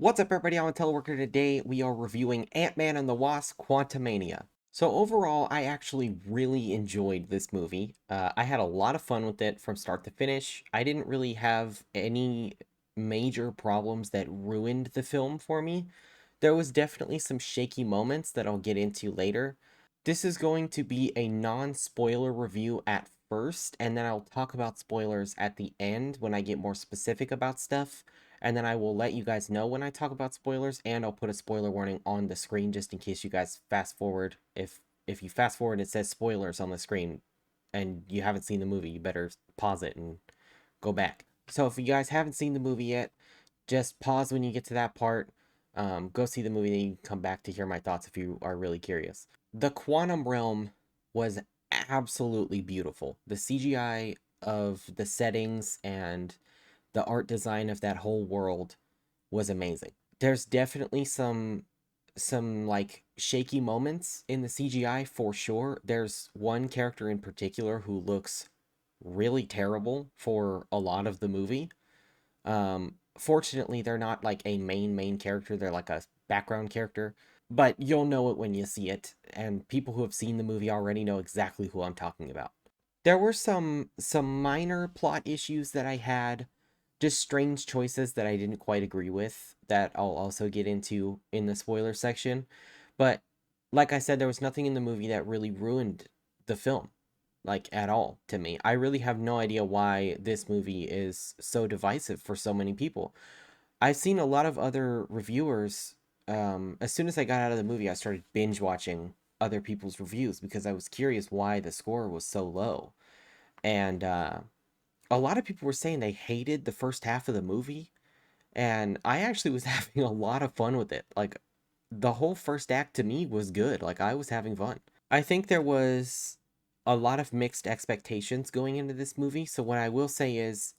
What's up, everybody? I'm a teleworker. Today we are reviewing Ant-Man and the Wasp: Quantumania. So overall, I actually really enjoyed this movie. I had a lot of fun with it from start to finish. I didn't really have any major problems that ruined the film for me. There was definitely some shaky moments that I'll get into later. This is going to be a non-spoiler review at first, and then I'll talk about spoilers at the end when I get more specific about stuff. And then I will let you guys know when I talk about spoilers, and I'll put a spoiler warning on the screen just in case you guys fast forward. If you fast forward, it says spoilers on the screen, and you haven't seen the movie, you better pause it and go back. So if you guys haven't seen the movie yet, just pause when you get to that part. Go see the movie, then you can come back to hear my thoughts if you are really curious. The quantum realm was absolutely beautiful. The CGI of the settings and the art design of that whole world was amazing. There's definitely some like shaky moments in the CGI for sure. There's one character in particular who looks really terrible for a lot of the movie. Fortunately, they're not like a main character. They're like a background character, but you'll know it when you see it, and people who have seen the movie already know exactly who I'm talking about. There were some minor plot issues that I had, just strange choices that I didn't quite agree with that I'll also get into in the spoiler section. But like I said, there was nothing in the movie that really ruined the film, like at all to me. I really have no idea why this movie is so divisive for so many people. I've seen a lot of other reviewers. As soon as I got out of the movie, I started binge watching other people's reviews because I was curious why the score was so low. And a lot of people were saying they hated the first half of the movie, and I actually was having a lot of fun with it. Like, the whole first act to me was good. Like, I was having fun. I think there was a lot of mixed expectations going into this movie. So, what I will say is,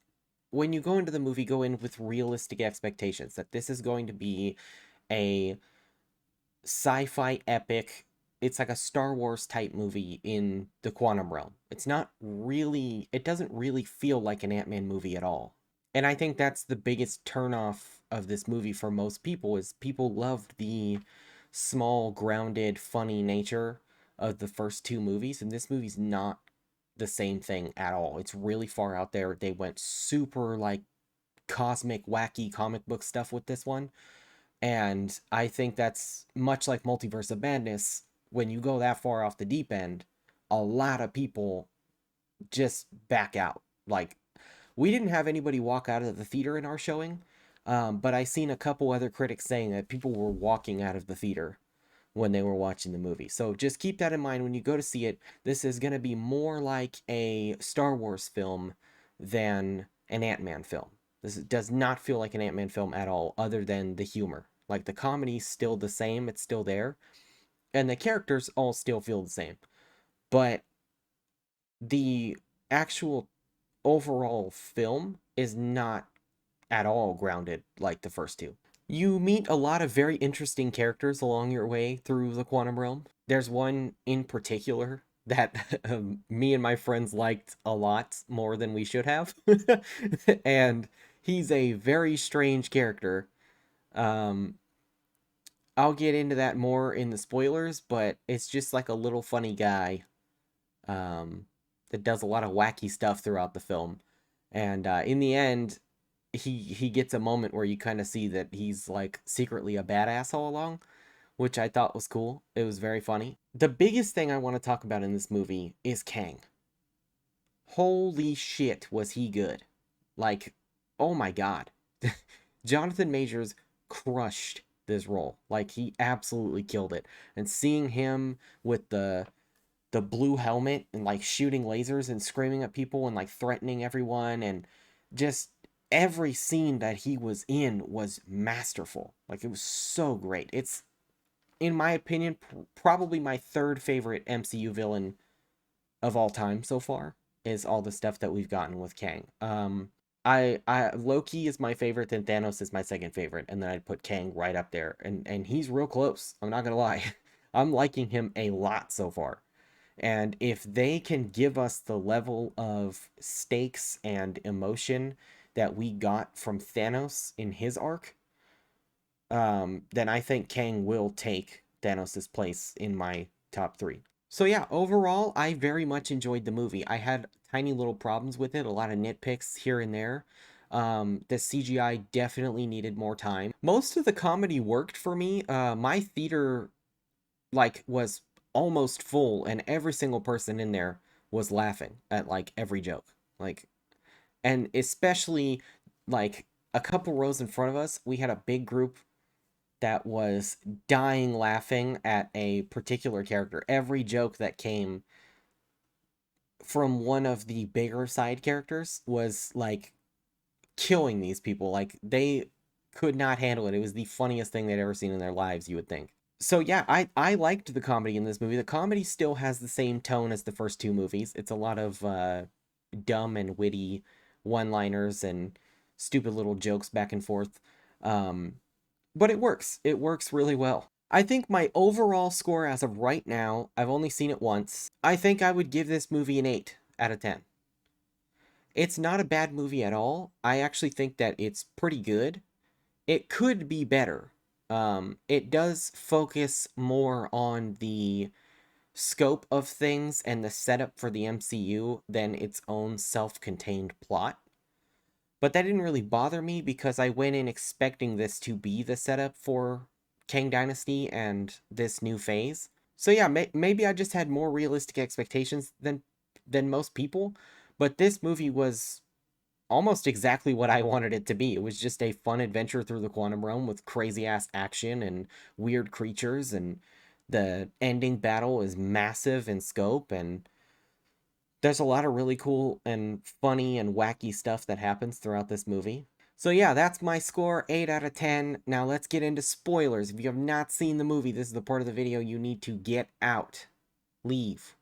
when you go into the movie, go in with realistic expectations that this is going to be a sci-fi epic. It's like a Star Wars type movie in the quantum realm. It's not really, it doesn't really feel like an Ant-Man movie at all. And I think that's the biggest turnoff of this movie for most people is people loved the small, grounded, funny nature of the first two movies, and this movie's not the same thing at all. It's really far out there. They went super like cosmic, wacky comic book stuff with this one. And I think that's much like Multiverse of Madness. When you go that far off the deep end, a lot of people just back out. Like, we didn't have anybody walk out of the theater in our showing, but I seen a couple other critics saying that people were walking out of the theater when they were watching the movie. So just keep that in mind when you go to see it. This is going to be more like a Star Wars film than an Ant-Man film. This does not feel like an Ant-Man film at all, other than the humor. Like, the comedy's still the same, it's still there, and the characters all still feel the same. But the actual overall film is not at all grounded like the first two. You meet a lot of very interesting characters along your way through the quantum realm. There's one in particular that me and my friends liked a lot more than we should have. And he's a very strange character. Um, I'll get into that more in the spoilers, but it's just like a little funny guy um, that does a lot of wacky stuff throughout the film. And in the end, he gets a moment where you kind of see that he's like secretly a badass all along, which I thought was cool. It was very funny. The biggest thing I want to talk about in this movie is Kang. Holy shit, was he good. Like, oh my god. Jonathan Majors crushed this role. Like, he absolutely killed it. And seeing him with the blue helmet and like shooting lasers and screaming at people and like threatening everyone, and just every scene that he was in was masterful. Like, it was so great. It's, in my opinion, probably my third favorite MCU villain of all time so far, is all the stuff that we've gotten with Kang. I Loki is my favorite, then Thanos is my second favorite, and then I'd put Kang right up there, and he's real close. I'm not gonna lie. I'm liking him a lot so far. And if they can give us the level of stakes and emotion that we got from Thanos in his arc, then I think Kang will take Thanos' place in my top three. So yeah, overall, I very much enjoyed the movie. I had tiny little problems with it, a lot of nitpicks here and there. The CGI definitely needed more time. Most of the comedy worked for me. My theater like was almost full, and every single person in there was laughing at like every joke. Like, and especially like a couple rows in front of us, we had a big group that was dying laughing at a particular character. Every joke that came from one of the bigger side characters was like killing these people. Like they could not handle it. It was the funniest thing they'd ever seen in their lives, you would think. So yeah, I liked the comedy in this movie. The comedy still has the same tone as the first two movies. It's a lot of dumb and witty one-liners and stupid little jokes back and forth. Um, but it works. It works really well. I think my overall score as of right now, I've only seen it once. I think I would give this movie an 8 out of 10. It's not a bad movie at all. I actually think that it's pretty good. It could be better. It does focus more on the scope of things and the setup for the MCU than its own self-contained plot. But that didn't really bother me because I went in expecting this to be the setup for Kang Dynasty and this new phase. So yeah, maybe I just had more realistic expectations than most people, but this movie was almost exactly what I wanted it to be. It was just a fun adventure through the quantum realm with crazy ass action and weird creatures, and the ending battle is massive in scope, and there's a lot of really cool and funny and wacky stuff that happens throughout this movie. So yeah, that's my score, 8 out of 10. Now let's get into spoilers. If you have not seen the movie, this is the part of the video you need to get out. Leave.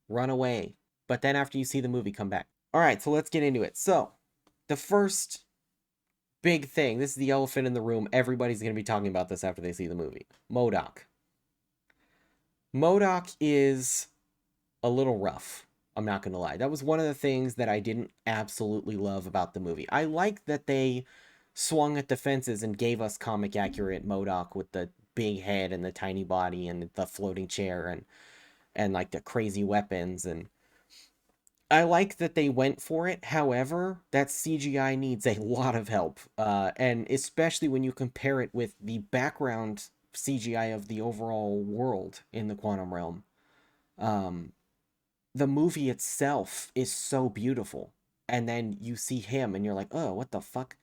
Run away. But then after you see the movie, come back. Alright, so let's get into it. So, the first big thing, this is the elephant in the room, everybody's going to be talking about this after they see the movie. MODOK. MODOK is a little rough. I'm not going to lie. That was one of the things that I didn't absolutely love about the movie. I like that they swung at the fences and gave us comic accurate MODOK with the big head and the tiny body and the floating chair and like the crazy weapons, and I like that they went for it. However, that CGI needs a lot of help. And especially when you compare it with the background CGI of the overall world in the quantum realm. Um, the movie itself is so beautiful. And then you see him and you're like, oh, what the fuck?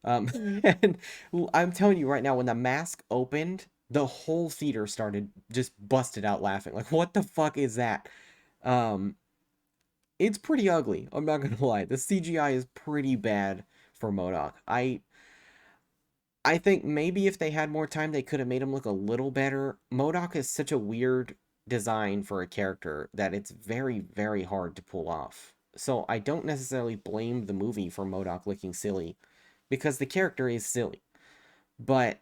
And I'm telling you right now, when the mask opened, the whole theater started just busted out laughing. Like, what the fuck is that? Um, it's pretty ugly. I'm not gonna lie. The CGI is pretty bad for MODOK. I think maybe if they had more time, they could have made him look a little better. MODOK is such a weird design for a character that it's very, very hard to pull off. So I don't necessarily blame the movie for MODOK looking silly, because the character is silly. But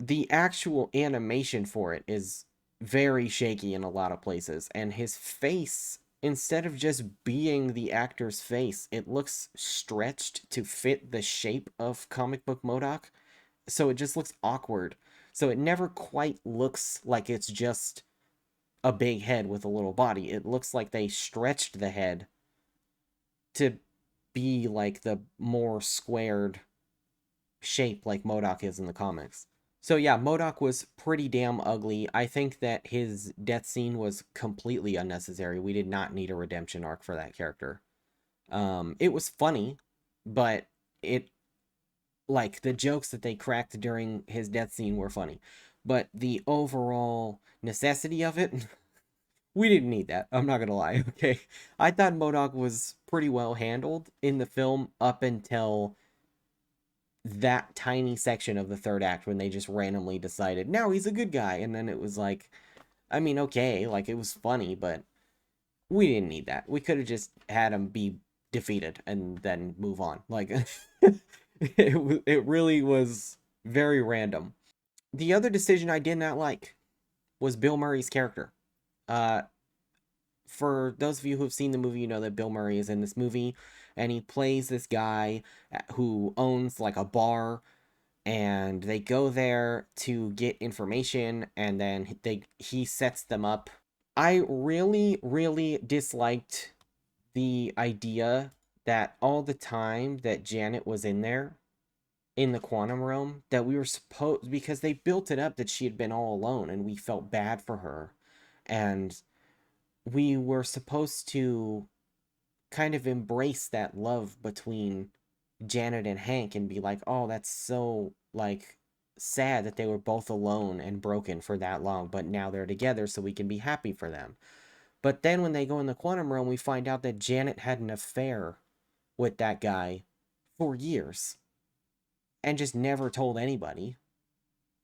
the actual animation for it is very shaky in a lot of places, and his face, instead of just being the actor's face, it looks stretched to fit the shape of comic book MODOK, so it just looks awkward. So it never quite looks like it's just a big head with a little body. It looks like they stretched the head to be like the more squared shape like MODOK is in the comics. So yeah, MODOK was pretty damn ugly. I think that his death scene was completely unnecessary. We did not need a redemption arc for that character. It was funny, but it, like, the jokes that they cracked during his death scene were funny. But the overall necessity of it, we didn't need that. I'm not gonna lie, okay? I thought MODOK was pretty well handled in the film up until that tiny section of the third act when they just randomly decided, now he's a good guy. And then it was like, I mean, okay, like, it was funny, but we didn't need that. We could have just had him be defeated and then move on. Like, it really was very random. The other decision I did not like was Bill Murray's character. Uh, for those of you who have seen the movie, you know that Bill Murray is in this movie, and he plays this guy who owns like a bar, and they go there to get information, and then he sets them up. I really, really disliked the idea that all the time that Janet was in there in the quantum realm, that we were supposed, because they built it up that she had been all alone and we felt bad for her, and we were supposed to kind of embrace that love between Janet and Hank and be like, oh, that's so like sad that they were both alone and broken for that long, but now they're together so we can be happy for them. But then when they go in the quantum realm, we find out that Janet had an affair with that guy for years and just never told anybody.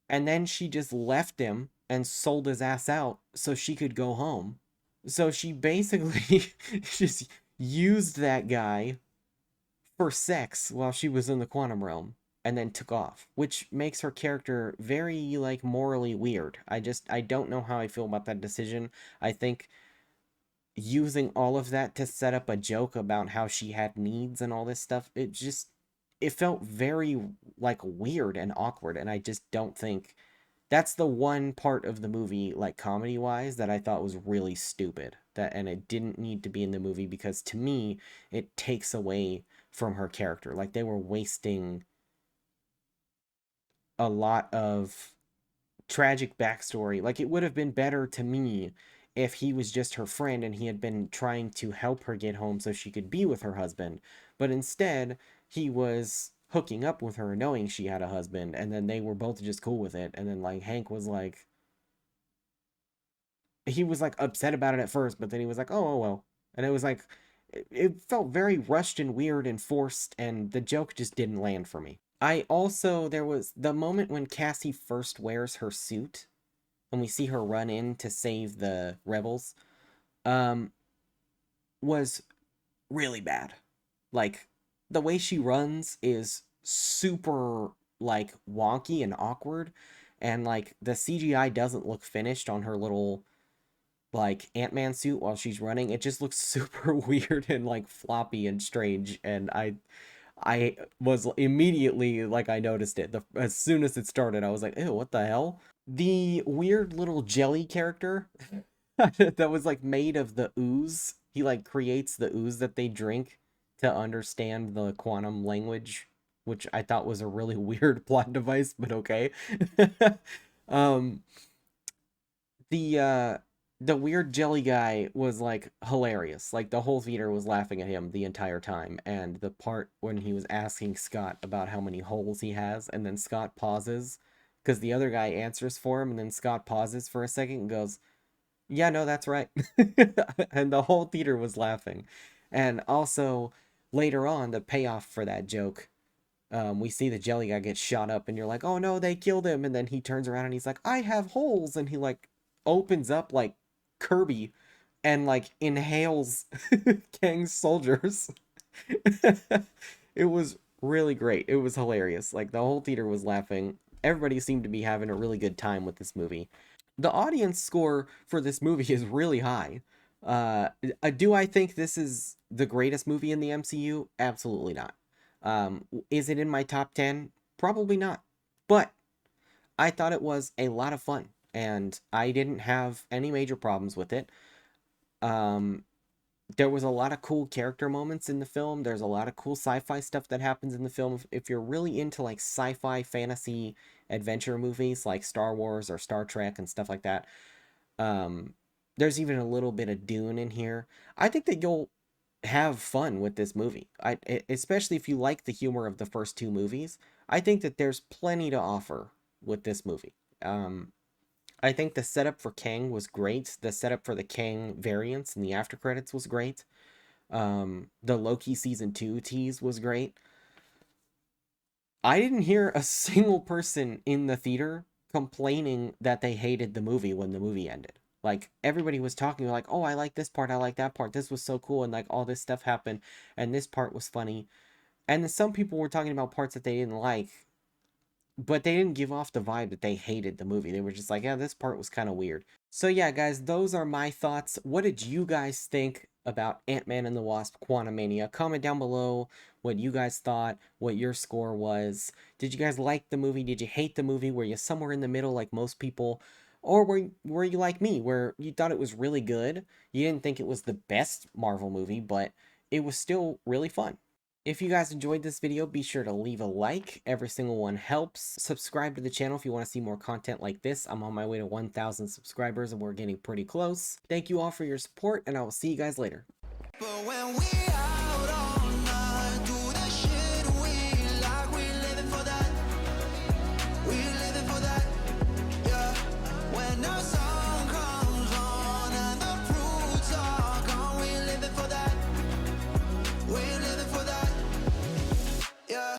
And then she just left him and sold his ass out so she could go home. So she basically just used that guy for sex while she was in the quantum realm and then took off, which makes her character very like morally weird. I don't know how I feel about that decision. I think using all of that to set up a joke about how she had needs and all this stuff, it felt very like weird and awkward, and I just don't think that's the one part of the movie, like comedy wise, that I thought was really stupid. That, and it didn't need to be in the movie because to me it takes away from her character. Like they were wasting a lot of tragic backstory. Like it would have been better to me if he was just her friend and he had been trying to help her get home so she could be with her husband. But instead, he was hooking up with her knowing she had a husband, and then they were both just cool with it. And then like Hank was like, he was like upset about it at first, but then he was like, oh, well. And it was like, it felt very rushed and weird and forced, and the joke just didn't land for me. I also, there was the moment when Cassie first wears her suit and we see her run in to save the rebels, um, was really bad. Like, the way she runs is super, like, wonky and awkward, and, like, the CGI doesn't look finished on her little like Ant-Man suit while she's running. It just looks super weird and like floppy and strange, and I was immediately like I noticed it. As soon as it started, I was like, "Ew, what the hell?" The weird little jelly character that was like made of the ooze. He like creates the ooze that they drink to understand the quantum language, which I thought was a really weird plot device, but okay. um the uh the weird jelly guy was like hilarious. Like the whole theater was laughing at him the entire time. And the part when he was asking Scott about how many holes he has, and then Scott pauses because the other guy answers for him, and then Scott pauses for a second and goes, "Yeah, no, that's right." And the whole theater was laughing. And also later on, the payoff for that joke, we see the jelly guy get shot up, and you're like, oh no, they killed him. And then he turns around and he's like, I have holes. And he like opens up like Kirby and like inhales Kang's soldiers. It was really great. It was hilarious. Like the whole theater was laughing. Everybody seemed to be having a really good time with this movie. The audience score for this movie is really high. Do I think this is the greatest movie in the MCU? Absolutely not. Is it in my top 10? Probably not. But I thought it was a lot of fun, and I didn't have any major problems with it. Um, there was a lot of cool character moments in the film. There's a lot of cool sci-fi stuff that happens in the film. If you're really into like sci-fi fantasy adventure movies like Star Wars or Star Trek and stuff like that, um, there's even a little bit of Dune in here. I think that you'll have fun with this movie. Especially if you like the humor of the first two movies. I think that there's plenty to offer with this movie. I think the setup for Kang was great. The setup for the Kang variants and the after credits was great. The Loki season 2 tease was great. I didn't hear a single person in the theater complaining that they hated the movie when the movie ended. Like everybody was talking like, "Oh, I like this part. I like that part. This was so cool and like all this stuff happened and this part was funny." And then some people were talking about parts that they didn't like, but they didn't give off the vibe that they hated the movie. They were just like, "Yeah, this part was kind of weird." So yeah, guys, those are my thoughts. What did you guys think about Ant-Man and the Wasp: Quantumania. Comment down below what you guys thought, what your score was. Did you guys like the movie? Did you hate the movie? Were you somewhere in the middle like most people? Or were you like me, where you thought it was really good? You didn't think it was the best Marvel movie, but it was still really fun. If you guys enjoyed this video, be sure to leave a like. Every single one helps. Subscribe to the channel if you want to see more content like this. I'm on my way to 1,000 subscribers and we're getting pretty close. Thank you all for your support, and I will see you guys later.